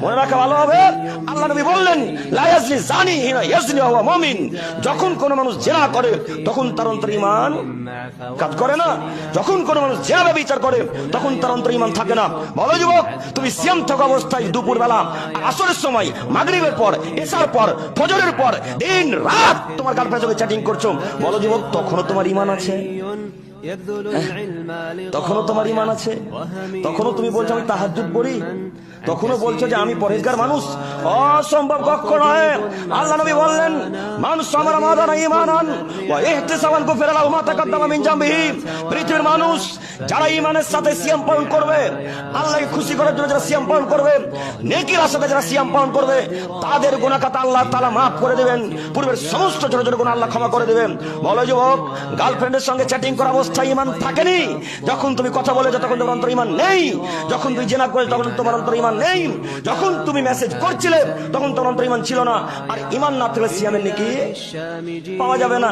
মনে রাখা ভালো হবে, আল্লাহ নবী বললেন লা ইয়াজনি জানি হিনা ইয়াজনি ওয়া হুয়া মুমিন। যখন কোন মানুষ জিনা করে তখন তার অন্তরে ঈমান কাজ করে না। যখন কোন মানুষ জিনা বিচার করে তখন তার অন্তরে ঈমান থাকে না। বলো যুবক, তুমি সিয়াম থাকা অবস্থায় দুপুর বেলা, আসরের সময়, মাগরিবের পর, এশার পর, ফজরের পর দিন রাত তোমার গার্লফ্রেন্ডের সঙ্গে চ্যাটিং করছো, বলো যুবক তখনও তোমার ঈমান আছে? তখনও তোমার ঈমান আছে? তখনও তুমি বলছো আমি তাহাজ্জুদ পড়ি? তখনও বলছো যে আমি পরেজগার মানুষ? অসম্ভব, কখনো নয়। আল্লাহ নবী বললেন মান সামার মাদানা ঈমানান ওয়া ইহতিসাবান গুফিরা লাহু মা তাকাদ্দামা মিন জামবিহি। পৃথিবীর মানুষ যারা ঈমানের সাথে সিয়াম পালন করবে, আল্লাহকে খুশি করার জন্য যারা সিয়াম পালন করবে, নেকির আশাতে যারা সিয়াম পালন করবে, তাদের গুনাহ খাতা আল্লাহ তাআলা মাফ করে দেবেন। পূর্বের সমস্ত ছোট ছোট গুনাহ আল্লাহ ক্ষমা করে দেবেন। বলো যুবক, গার্লফ্রেন্ডের সঙ্গে চ্যাটিং করা অবস্থায় ঈমান থাকেনি? যখন তুমি কথা বলেছো তখন তোমার অন্তরে ঈমান নেই। যখন তুমি জিনা করেছো তখন তোমার অন্তরে ঈমান নেই। যখন তুমি মেসেজ করছিলে তখন তোমার অন্তরে ঈমান ছিল না। আর ঈমান না থাকলে সিয়ামের নেকি পাওয়া যাবে না।